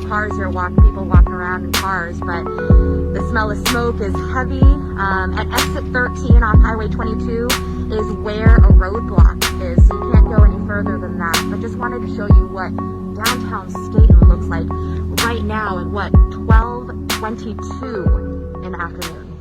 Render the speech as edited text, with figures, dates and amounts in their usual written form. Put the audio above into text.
cars here, people walking around in cars, but the smell of smoke is heavy. At exit 13 off Highway 22 is where a roadblock is, so you can't go any further than that. But just wanted to show you what downtown Staten looks like right now at what, 12:22 in the afternoon.